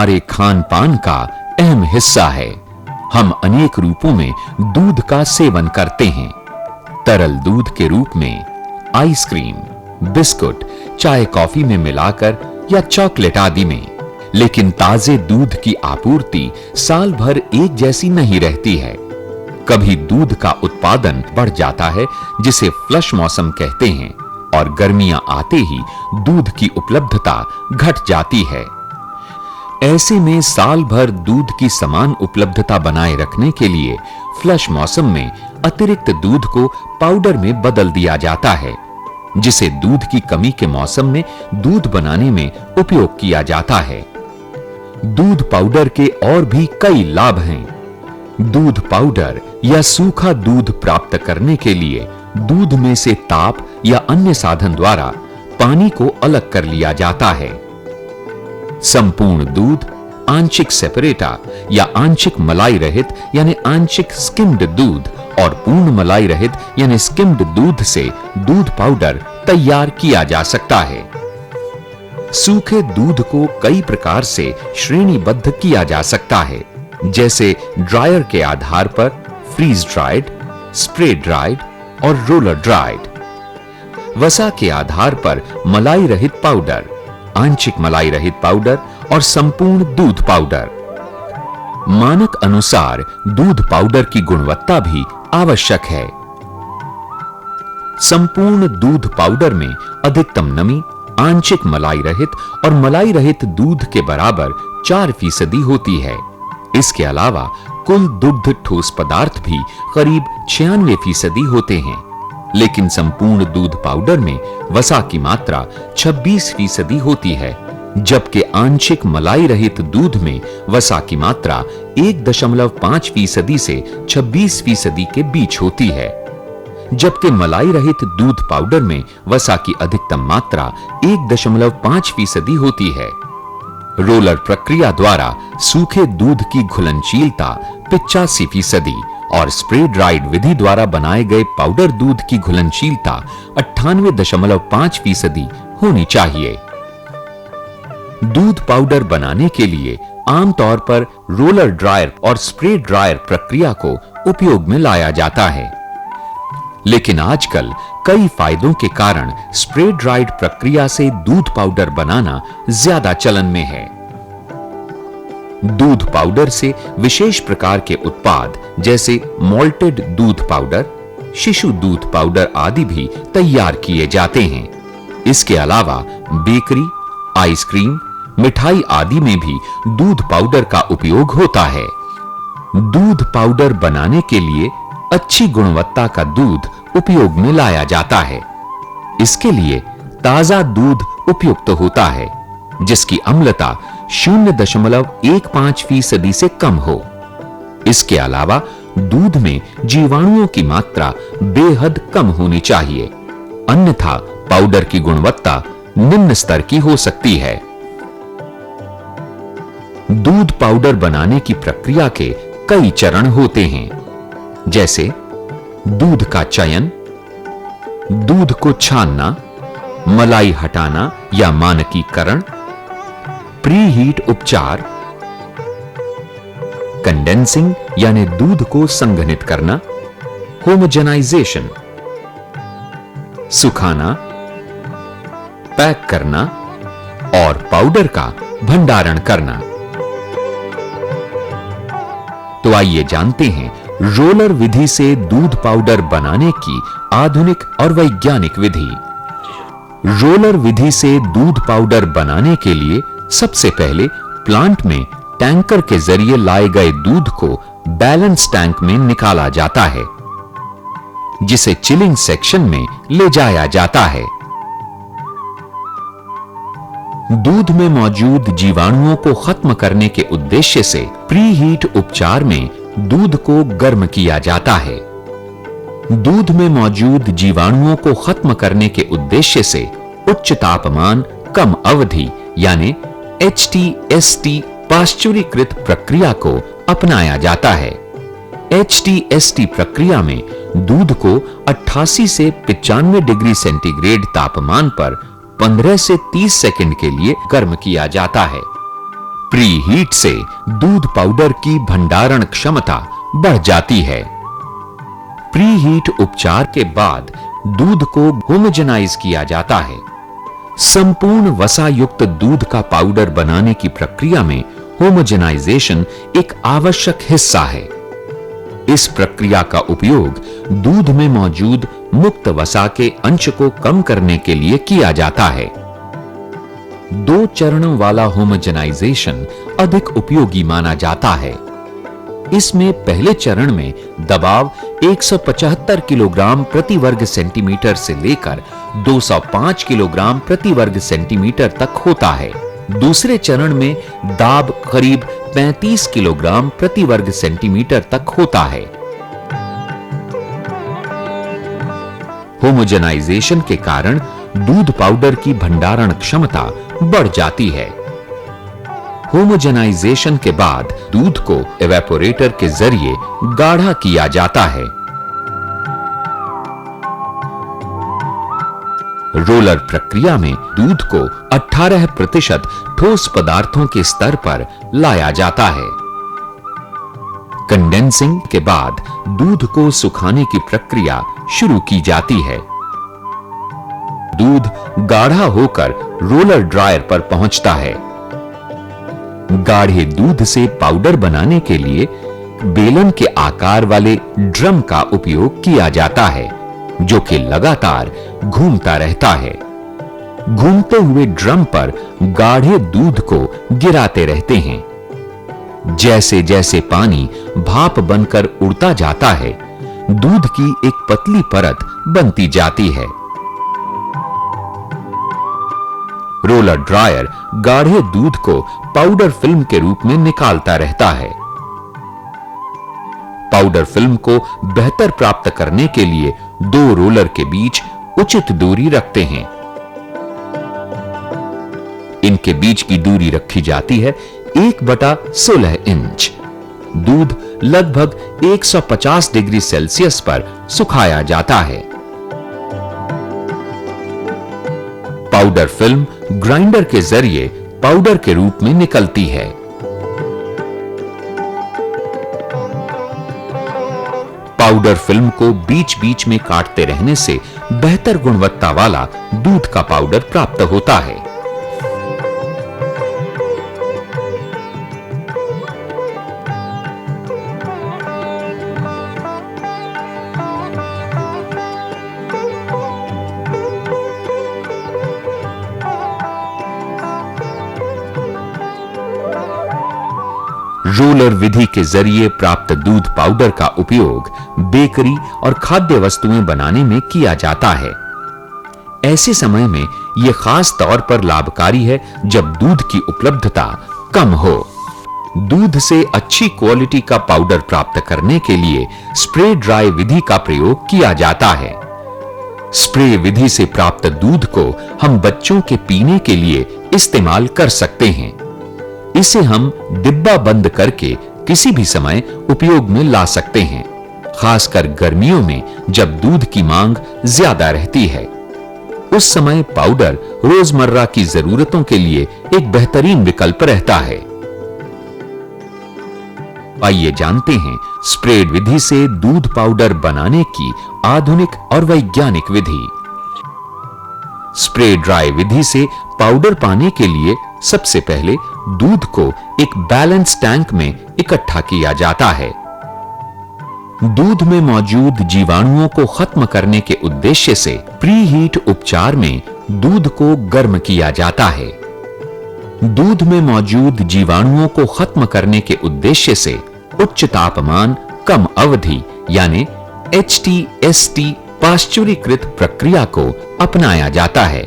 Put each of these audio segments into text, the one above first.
हमारे खान पान का अहम हिस्सा है। हम अनेक रूपों में दूध का सेवन करते हैं। तरल दूध के रूप में आइसक्रीम, बिस्कुट, चाय कॉफी में मिलाकर या चॉकलेट आदि में। लेकिन ताजे दूध की आपूर्ति साल भर एक जैसी नहीं रहती है। कभी दूध का उत्पादन बढ़ जाता है, जिसे फ्लश मौसम कहते हैं, और गर्मियां आते ही दूध की उपलब्धता घट जाती है। ऐसे में साल भर दूध की समान उपलब्धता बनाए रखने के लिए फ्लश मौसम में अतिरिक्त दूध को पाउडर में बदल दिया जाता है, जिसे दूध की कमी के मौसम में दूध बनाने में उपयोग किया जाता है। दूध पाउडर के और भी कई लाभ हैं। दूध पाउडर या सूखा दूध प्राप्त करने के लिए दूध में से ताप या अन्य साधन द्वारा पानी को अलग कर लिया जाता है। संपूर्ण दूध, आंशिक सेपरेटा या आंशिक मलाई रहित यानी आंशिक स्किम्ड दूध और पूर्ण मलाई रहित यानी स्किम्ड दूध से दूध पाउडर तैयार किया जा सकता है। सूखे दूध को कई प्रकार से श्रेणीबद्ध किया जा सकता है, जैसे ड्रायर के आधार पर फ्रीज ड्राइड, स्प्रे ड्राइड और रोलर ड्राइड। वसा के आधार पर मलाई रहित पाउडर, आंशिक मलाई रहित पाउडर और संपूर्ण दूध पाउडर। मानक अनुसार दूध पाउडर की गुणवत्ता भी आवश्यक है। संपूर्ण दूध पाउडर में अधिकतम नमी आंशिक मलाई रहित और मलाई रहित दूध के बराबर 4% होती है। इसके अलावा कुल दुग्ध ठोस पदार्थ भी करीब 96% होते हैं। लेकिन संपूर्ण दूध पाउडर में वसा की मात्रा 26% होती है, जबकि आंशिक मलाई रहित दूध में वसा की मात्रा 1.5% से 26% के बीच होती है, जबकि मलाई रहित दूध पाउडर में वसा की अधिकतम मात्रा 1.5% होती है। रोलर प्रक्रिया द्वारा सूखे दूध की घुलनशीलता 85% और स्प्रे ड्राइड विधि द्वारा बनाए गए पाउडर दूध की घुलनशीलता 98.5% होनी चाहिए। दूध पाउडर बनाने के लिए आमतौर पर रोलर ड्रायर और स्प्रे ड्रायर प्रक्रिया को उपयोग में लाया जाता है, लेकिन आजकल कई फायदों के कारण स्प्रे ड्राइड प्रक्रिया से दूध पाउडर बनाना ज्यादा चलन में है। दूध पाउडर से विशेष प्रकार के उत्पाद जैसे मॉल्टेड दूध पाउडर, शिशु दूध पाउडर आदि भी तैयार किए जाते हैं। इसके अलावा बेकरी, आइसक्रीम, मिठाई आदि में भी दूध पाउडर का उपयोग होता है। दूध पाउडर बनाने के लिए अच्छी गुणवत्ता का दूध उपयोग में लाया जाता है। इसके लिए ताजा दूध उपयुक्त होता है, जिसकी अम्लता 0.15% से कम हो। इसके अलावा दूध में जीवाणुओं की मात्रा बेहद कम होनी चाहिए, अन्यथा पाउडर की गुणवत्ता निम्न स्तर की हो सकती है। दूध पाउडर बनाने की प्रक्रिया के कई चरण होते हैं, जैसे दूध का चयन, दूध को छानना, मलाई हटाना या मानकीकरण, प्री हीट उपचार, कंडेंसिंग यानी दूध को संघनित करना, होमोजेनाइजेशन, सुखाना, पैक करना और पाउडर का भंडारण करना। तो आइए जानते हैं रोलर विधि से दूध पाउडर बनाने की आधुनिक और वैज्ञानिक विधि। रोलर विधि से दूध पाउडर बनाने के लिए सबसे पहले प्लांट में टैंकर के जरिए लाए गए दूध को बैलेंस टैंक में निकाला जाता है, जिसे चिलिंग सेक्शन में ले जाया जाता है। दूध में मौजूद जीवाणुओं को खत्म करने के उद्देश्य से प्री हीट उपचार में दूध को गर्म किया जाता है। दूध में मौजूद जीवाणुओं को खत्म करने के उद्देश्य से उच्च तापमान कम अवधि यानी HTST पाश्चुरीकृत प्रक्रिया को अपनाया जाता है। HTST प्रक्रिया में दूध को 88 से 95 डिग्री सेंटीग्रेड तापमान पर 15 से 30 सेकंड के लिए गर्म किया जाता है। प्री हीट से दूध पाउडर की भंडारण क्षमता बढ़ जाती है। प्री हीट उपचार के बाद दूध को होमोजेनाइज किया जाता है। संपूर्ण वसा युक्त दूध का पाउडर बनाने की प्रक्रिया में होमोजेनाइजेशन एक आवश्यक हिस्सा है। इस प्रक्रिया का उपयोग दूध में मौजूद मुक्त वसा के अंश को कम करने के लिए किया जाता है। 2 चरणों वाला होमोजेनाइजेशन अधिक उपयोगी माना जाता है। इसमें पहले चरण में दबाव 175 किलोग्राम प्रति वर्ग सेंटीमीटर से लेकर 205 किलोग्राम प्रति वर्ग सेंटीमीटर तक होता है। दूसरे चरण में दाब करीब 35 किलोग्राम प्रति वर्ग सेंटीमीटर तक होता है। होमोजेनाइजेशन के कारण दूध पाउडर की भंडारण क्षमता बढ़ जाती है। होमोजेनाइजेशन के बाद दूध को एवेपोरेटर के जरिए गाढ़ा किया जाता है। रोलर प्रक्रिया में दूध को 18% ठोस पदार्थों के स्तर पर लाया जाता है। कंडेंसिंग के बाद दूध को सुखाने की प्रक्रिया शुरू की जाती है। दूध गाढ़ा होकर रोलर ड्रायर पर पहुंचता है। गाढ़े दूध से पाउडर बनाने के लिए बेलन के आकार वाले ड्रम का उपयोग किया जाता है, जो कि लगातार घूमता रहता है। घूमते हुए ड्रम पर गाढ़े दूध को गिराते रहते हैं। जैसे जैसे पानी भाप बनकर उड़ता जाता है, दूध की एक पतली परत बनती जाती है। रोलर ड्रायर गाढ़े दूध को पाउडर फिल्म के रूप में निकालता रहता है। पाउडर फिल्म को बेहतर प्राप्त करने के लिए 2 रोलर के बीच उचित दूरी रखते हैं। इनके बीच की दूरी रखी जाती है 1/16 इंच। दूध लगभग 150 डिग्री सेल्सियस पर सुखाया जाता है। पाउडर फिल्म ग्राइंडर के जरिए पाउडर के रूप में निकलती है। पाउडर फिल्म को बीच-बीच में काटते रहने से बेहतर गुणवत्ता वाला दूध का पाउडर प्राप्त होता है। रोलर विधि के जरिए प्राप्त दूध पाउडर का उपयोग बेकरी और खाद्य वस्तुएं बनाने में किया जाता है। ऐसे समय में यह खास तौर पर लाभकारी है जब दूध की उपलब्धता कम हो। दूध से अच्छी क्वालिटी का पाउडर प्राप्त करने के लिए स्प्रे ड्राई विधि का प्रयोग किया जाता है। स्प्रे विधि से प्राप्त दूध को हम बच्चों के पीने के लिए इस्तेमाल कर सकते हैं। इसे हम डिब्बा बंद करके किसी भी समय उपयोग में ला सकते हैं, खासकर गर्मियों में जब दूध की मांग ज्यादा रहती है। उस समय पाउडर रोजमर्रा की जरूरतों के लिए एक बेहतरीन विकल्प रहता है। आइए जानते हैं स्प्रेड विधि से दूध पाउडर बनाने की आधुनिक और वैज्ञानिक विधि। स्प्रे ड्राई विधि से पाउडर पाने के लिए सबसे पहले दूध को एक बैलेंस टैंक में इकट्ठा किया जाता है। दूध में मौजूद जीवाणुओं को खत्म करने के उद्देश्य से प्री हीट उपचार में दूध को गर्म किया जाता है। दूध में मौजूद जीवाणुओं को खत्म करने के उद्देश्य से उच्च तापमान कम अवधि यानी HTST पाश्चुरीकृत प्रक्रिया को अपनाया जाता है।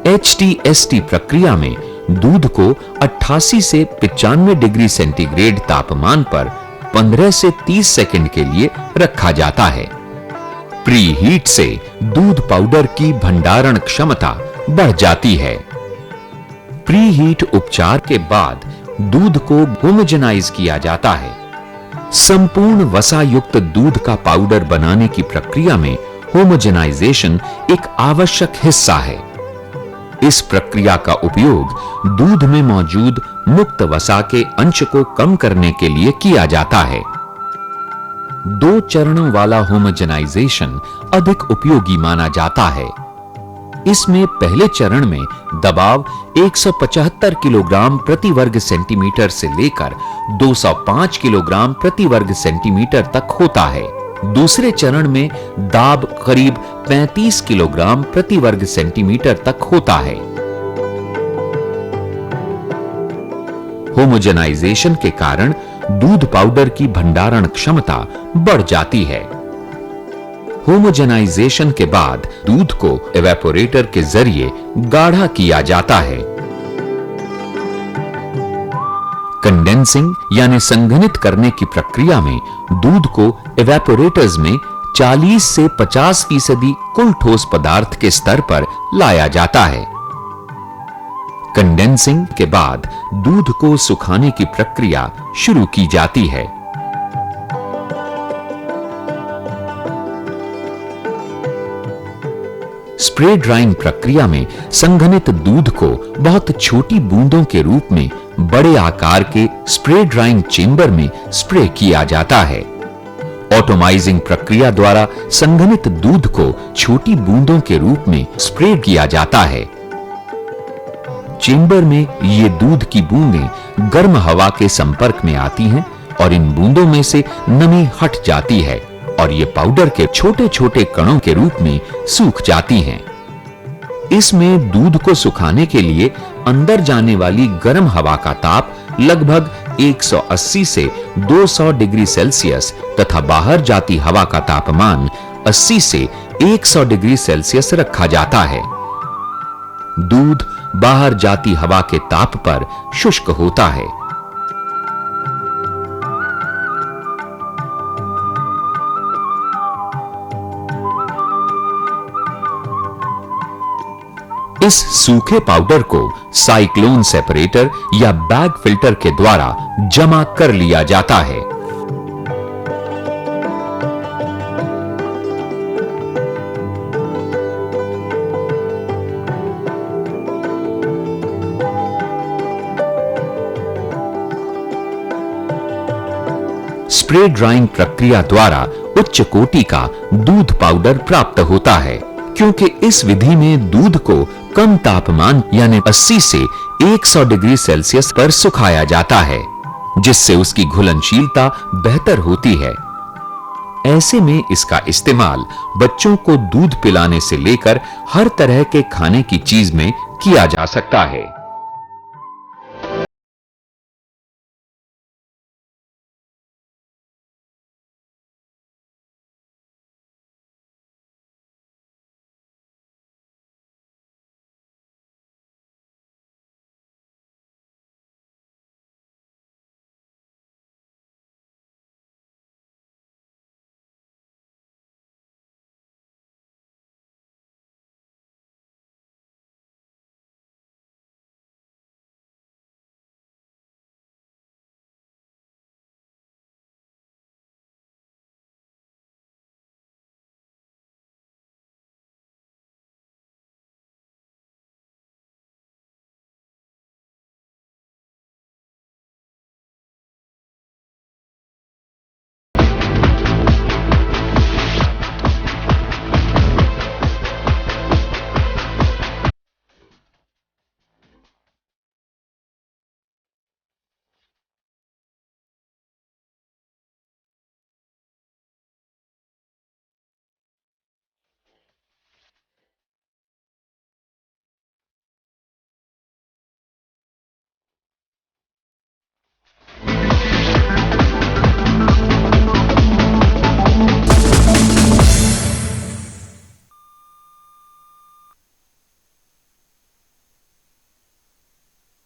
HTST प्रक्रिया में दूध को 88 से 95 डिग्री सेंटीग्रेड तापमान पर 15 से 30 सेकंड के लिए रखा जाता है। प्री हीट से दूध पाउडर की भंडारण क्षमता बढ़ जाती है। प्री हीट उपचार के बाद दूध को होमोजेनाइज किया जाता है। संपूर्ण वसा युक्त दूध का पाउडर बनाने की प्रक्रिया में होमोजेनाइजेशन एक आवश्यक हिस्सा है। इस प्रक्रिया का उपयोग दूध में मौजूद मुक्त वसा के अंश को कम करने के लिए किया जाता है। 2 चरणों वाला होमोजेनाइजेशन अधिक उपयोगी माना जाता है। इसमें पहले चरण में दबाव 175 किलोग्राम प्रति वर्ग सेंटीमीटर से लेकर 205 किलोग्राम प्रति वर्ग सेंटीमीटर तक होता है। दूसरे चरण में दाब करीब 35 किलोग्राम प्रति वर्ग सेंटीमीटर तक होता है। होमोजेनाइजेशन के कारण दूध पाउडर की भंडारण क्षमता बढ़ जाती है। होमोजेनाइजेशन के बाद दूध को एवेपोरेटर के जरिए गाढ़ा किया जाता है। कंडेंसिंग यानी संघनित करने की प्रक्रिया में दूध को एवेपोरेटर्स में 40 से 50% कुल ठोस पदार्थ के स्तर पर लाया जाता है। कंडेंसिंग के बाद दूध को सुखाने की प्रक्रिया शुरू की जाती है। स्प्रे ड्राइंग प्रक्रिया में संघनित दूध को बहुत छोटी बूंदों के रूप में बड़े आकार के स्प्रे ड्राइंग चेंबर में स्प्रे किया जाता है। ऑटोमाइजिंग प्रक्रिया द्वारा संघनित दूध को छोटी बूंदों के रूप में स्प्रे किया जाता है। चेंबर में ये दूध की बूंदें गर्म हवा के संपर्क में आती हैं और इन बूंदों में से नमी हट जाती है और ये पाउडर के छोटे-छोटे कणों के रूप में सूख जाती हैं। इसमें दूध को सुखाने के लिए अंदर जाने वाली गर्म हवा का ताप लगभग 180 से 200 डिग्री सेल्सियस तथा बाहर जाती हवा का तापमान 80 से 100 डिग्री सेल्सियस रखा जाता है। दूध बाहर जाती हवा के ताप पर शुष्क होता है। इस सूखे पाउडर को साइक्लोन सेपरेटर या बैग फिल्टर के द्वारा जमा कर लिया जाता है। स्प्रे ड्राइंग प्रक्रिया द्वारा उच्च कोटि का दूध पाउडर प्राप्त होता है, क्योंकि इस विधि में दूध को कम तापमान यानी 80 से 100 डिग्री सेल्सियस पर सुखाया जाता है, जिससे उसकी घुलनशीलता बेहतर होती है। ऐसे में इसका इस्तेमाल बच्चों को दूध पिलाने से लेकर हर तरह के खाने की चीज में किया जा सकता है।